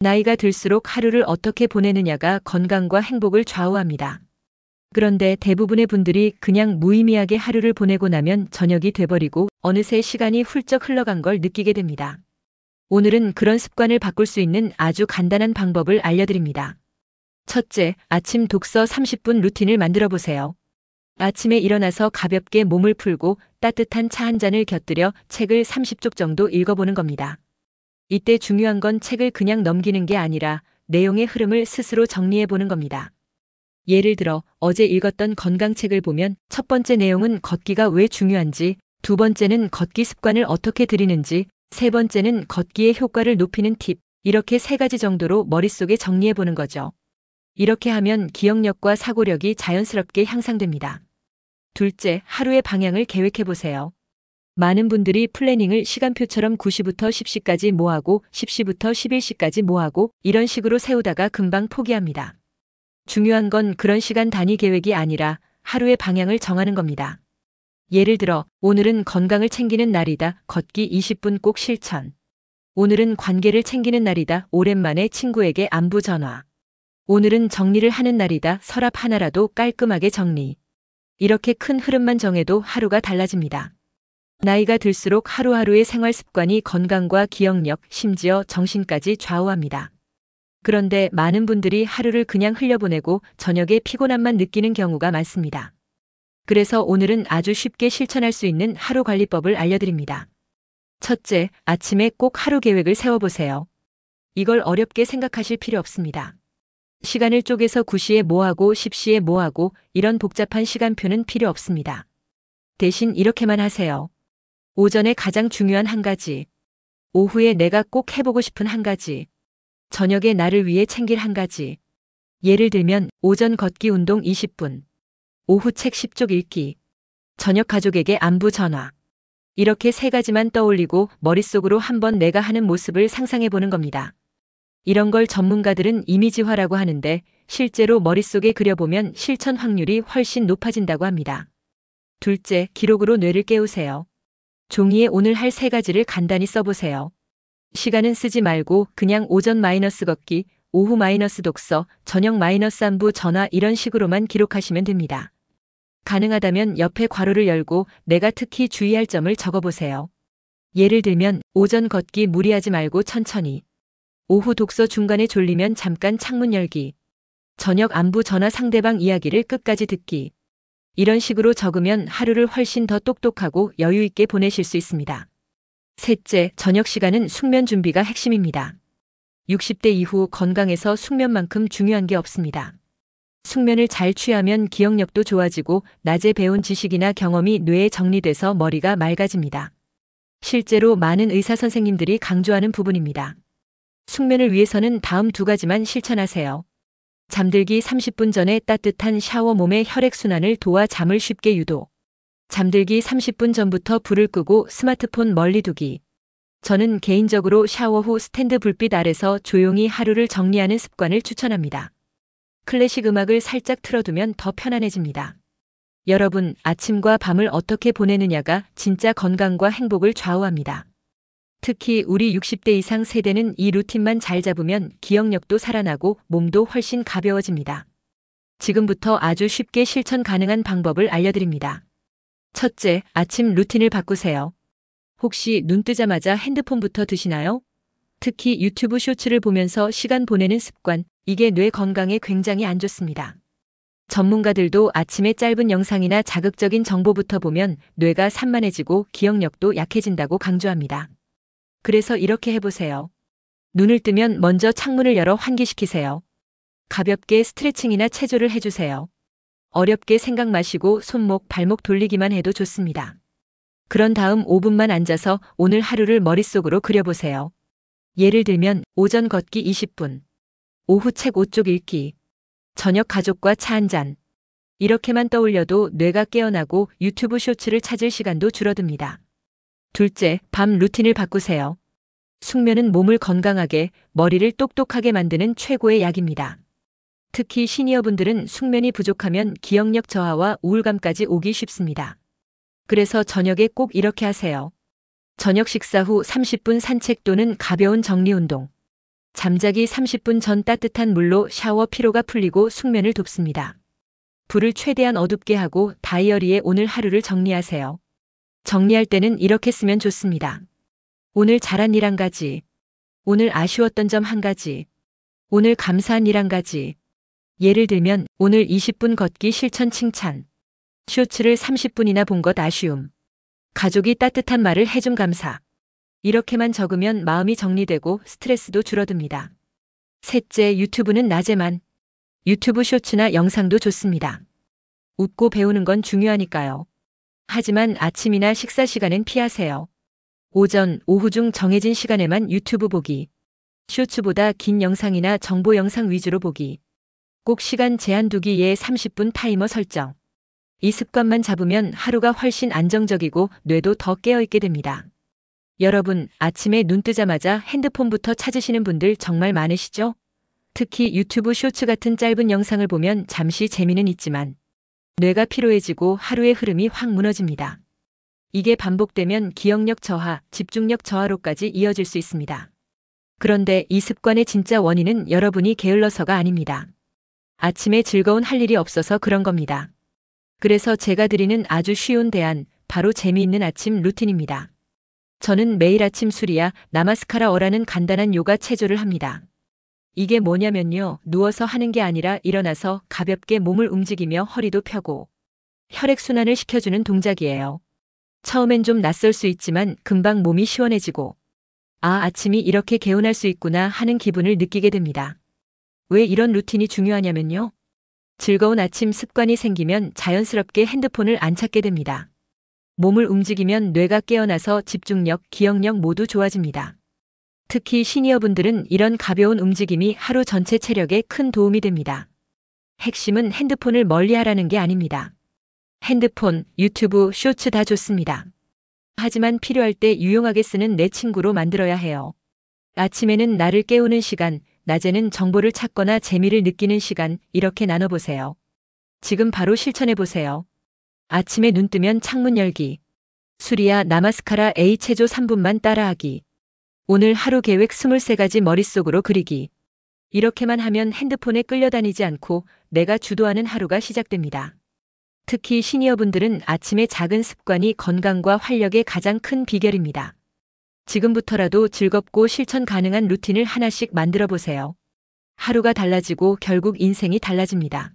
나이가 들수록 하루를 어떻게 보내느냐가 건강과 행복을 좌우합니다. 그런데 대부분의 분들이 그냥 무의미하게 하루를 보내고 나면 저녁이 돼버리고 어느새 시간이 훌쩍 흘러간 걸 느끼게 됩니다. 오늘은 그런 습관을 바꿀 수 있는 아주 간단한 방법을 알려드립니다. 첫째, 아침 독서 30분 루틴을 만들어 보세요. 아침에 일어나서 가볍게 몸을 풀고 따뜻한 차 한 잔을 곁들여 책을 30쪽 정도 읽어보는 겁니다. 이때 중요한 건 책을 그냥 넘기는 게 아니라 내용의 흐름을 스스로 정리해 보는 겁니다. 예를 들어 어제 읽었던 건강책을 보면 첫 번째 내용은 걷기가 왜 중요한지, 두 번째는 걷기 습관을 어떻게 들이는지, 세 번째는 걷기의 효과를 높이는 팁, 이렇게 세 가지 정도로 머릿속에 정리해 보는 거죠. 이렇게 하면 기억력과 사고력이 자연스럽게 향상됩니다. 둘째, 하루의 방향을 계획해 보세요. 많은 분들이 플래닝을 시간표처럼 9시부터 10시까지 뭐하고 10시부터 11시까지 뭐하고 이런 식으로 세우다가 금방 포기합니다. 중요한 건 그런 시간 단위 계획이 아니라 하루의 방향을 정하는 겁니다. 예를 들어 오늘은 건강을 챙기는 날이다. 걷기 20분 꼭 실천. 오늘은 관계를 챙기는 날이다. 오랜만에 친구에게 안부 전화. 오늘은 정리를 하는 날이다. 서랍 하나라도 깔끔하게 정리. 이렇게 큰 흐름만 정해도 하루가 달라집니다. 나이가 들수록 하루하루의 생활 습관이 건강과 기억력, 심지어 정신까지 좌우합니다. 그런데 많은 분들이 하루를 그냥 흘려보내고 저녁에 피곤함만 느끼는 경우가 많습니다. 그래서 오늘은 아주 쉽게 실천할 수 있는 하루 관리법을 알려드립니다. 첫째, 아침에 꼭 하루 계획을 세워보세요. 이걸 어렵게 생각하실 필요 없습니다. 시간을 쪼개서 9시에 뭐하고 10시에 뭐하고 이런 복잡한 시간표는 필요 없습니다. 대신 이렇게만 하세요. 오전에 가장 중요한 한 가지, 오후에 내가 꼭 해보고 싶은 한 가지, 저녁에 나를 위해 챙길 한 가지. 예를 들면 오전 걷기 운동 20분, 오후 책 10쪽 읽기, 저녁 가족에게 안부 전화. 이렇게 세 가지만 떠올리고 머릿속으로 한번 내가 하는 모습을 상상해 보는 겁니다. 이런 걸 전문가들은 이미지화라고 하는데 실제로 머릿속에 그려보면 실천 확률이 훨씬 높아진다고 합니다. 둘째, 기록으로 뇌를 깨우세요. 종이에 오늘 할 세 가지를 간단히 써보세요. 시간은 쓰지 말고 그냥 오전 마이너스 걷기, 오후 마이너스 독서, 저녁 마이너스 안부 전화 이런 식으로만 기록하시면 됩니다. 가능하다면 옆에 괄호를 열고 내가 특히 주의할 점을 적어보세요. 예를 들면 오전 걷기 무리하지 말고 천천히, 오후 독서 중간에 졸리면 잠깐 창문 열기, 저녁 안부 전화 상대방 이야기를 끝까지 듣기. 이런 식으로 적으면 하루를 훨씬 더 똑똑하고 여유 있게 보내실 수 있습니다. 셋째, 저녁 시간은 숙면 준비가 핵심입니다. 60대 이후 건강에서 숙면만큼 중요한 게 없습니다. 숙면을 잘 취하면 기억력도 좋아지고 낮에 배운 지식이나 경험이 뇌에 정리돼서 머리가 맑아집니다. 실제로 많은 의사 선생님들이 강조하는 부분입니다. 숙면을 위해서는 다음 두 가지만 실천하세요. 잠들기 30분 전에 따뜻한 샤워 몸의 혈액순환을 도와 잠을 쉽게 유도. 잠들기 30분 전부터 불을 끄고 스마트폰 멀리 두기. 저는 개인적으로 샤워 후 스탠드 불빛 아래서 조용히 하루를 정리하는 습관을 추천합니다. 클래식 음악을 살짝 틀어두면 더 편안해집니다. 여러분, 아침과 밤을 어떻게 보내느냐가 진짜 건강과 행복을 좌우합니다. 특히 우리 60대 이상 세대는 이 루틴만 잘 잡으면 기억력도 살아나고 몸도 훨씬 가벼워집니다. 지금부터 아주 쉽게 실천 가능한 방법을 알려드립니다. 첫째, 아침 루틴을 바꾸세요. 혹시 눈 뜨자마자 핸드폰부터 드시나요? 특히 유튜브 쇼츠를 보면서 시간 보내는 습관, 이게 뇌 건강에 굉장히 안 좋습니다. 전문가들도 아침에 짧은 영상이나 자극적인 정보부터 보면 뇌가 산만해지고 기억력도 약해진다고 강조합니다. 그래서 이렇게 해보세요. 눈을 뜨면 먼저 창문을 열어 환기시키세요. 가볍게 스트레칭이나 체조를 해주세요. 어렵게 생각 마시고 손목, 발목 돌리기만 해도 좋습니다. 그런 다음 5분만 앉아서 오늘 하루를 머릿속으로 그려보세요. 예를 들면 오전 걷기 20분, 오후 책 5쪽 읽기, 저녁 가족과 차 한 잔. 이렇게만 떠올려도 뇌가 깨어나고 유튜브 쇼츠를 찾을 시간도 줄어듭니다. 둘째, 밤 루틴을 바꾸세요. 숙면은 몸을 건강하게, 머리를 똑똑하게 만드는 최고의 약입니다. 특히 시니어분들은 숙면이 부족하면 기억력 저하와 우울감까지 오기 쉽습니다. 그래서 저녁에 꼭 이렇게 하세요. 저녁 식사 후 30분 산책 또는 가벼운 정리 운동. 잠자기 30분 전 따뜻한 물로 샤워 피로가 풀리고 숙면을 돕습니다. 불을 최대한 어둡게 하고 다이어리에 오늘 하루를 정리하세요. 정리할 때는 이렇게 쓰면 좋습니다. 오늘 잘한 일 한 가지. 오늘 아쉬웠던 점 한 가지. 오늘 감사한 일 한 가지. 예를 들면 오늘 20분 걷기 실천 칭찬. 쇼츠를 30분이나 본 것 아쉬움. 가족이 따뜻한 말을 해준 감사. 이렇게만 적으면 마음이 정리되고 스트레스도 줄어듭니다. 셋째, 유튜브는 낮에만. 유튜브 쇼츠나 영상도 좋습니다. 웃고 배우는 건 중요하니까요. 하지만 아침이나 식사 시간엔 피하세요. 오전, 오후 중 정해진 시간에만 유튜브 보기. 쇼츠보다 긴 영상이나 정보 영상 위주로 보기. 꼭 시간 제한 두기에 30분 타이머 설정. 이 습관만 잡으면 하루가 훨씬 안정적이고 뇌도 더 깨어있게 됩니다. 여러분, 아침에 눈 뜨자마자 핸드폰부터 찾으시는 분들 정말 많으시죠? 특히 유튜브 쇼츠 같은 짧은 영상을 보면 잠시 재미는 있지만 뇌가 피로해지고 하루의 흐름이 확 무너집니다. 이게 반복되면 기억력 저하, 집중력 저하로까지 이어질 수 있습니다. 그런데 이 습관의 진짜 원인은 여러분이 게을러서가 아닙니다. 아침에 즐거운 할 일이 없어서 그런 겁니다. 그래서 제가 드리는 아주 쉬운 대안, 바로 재미있는 아침 루틴입니다. 저는 매일 아침 수리야 나마스카라어라는 간단한 요가 체조를 합니다. 이게 뭐냐면요, 누워서 하는 게 아니라 일어나서 가볍게 몸을 움직이며 허리도 펴고 혈액순환을 시켜주는 동작이에요. 처음엔 좀 낯설 수 있지만 금방 몸이 시원해지고 아침이 이렇게 개운할 수 있구나 하는 기분을 느끼게 됩니다. 왜 이런 루틴이 중요하냐면요. 즐거운 아침 습관이 생기면 자연스럽게 핸드폰을 안 찾게 됩니다. 몸을 움직이면 뇌가 깨어나서 집중력, 기억력 모두 좋아집니다. 특히 시니어분들은 이런 가벼운 움직임이 하루 전체 체력에 큰 도움이 됩니다. 핵심은 핸드폰을 멀리하라는 게 아닙니다. 핸드폰, 유튜브, 쇼츠 다 좋습니다. 하지만 필요할 때 유용하게 쓰는 내 친구로 만들어야 해요. 아침에는 나를 깨우는 시간, 낮에는 정보를 찾거나 재미를 느끼는 시간, 이렇게 나눠보세요. 지금 바로 실천해보세요. 아침에 눈 뜨면 창문 열기. 수리야 나마스카라 A 체조 3분만 따라하기. 오늘 하루 계획 23가지 머릿속으로 그리기. 이렇게만 하면 핸드폰에 끌려다니지 않고 내가 주도하는 하루가 시작됩니다. 특히 시니어분들은 아침의 작은 습관이 건강과 활력의 가장 큰 비결입니다. 지금부터라도 즐겁고 실천 가능한 루틴을 하나씩 만들어 보세요. 하루가 달라지고 결국 인생이 달라집니다.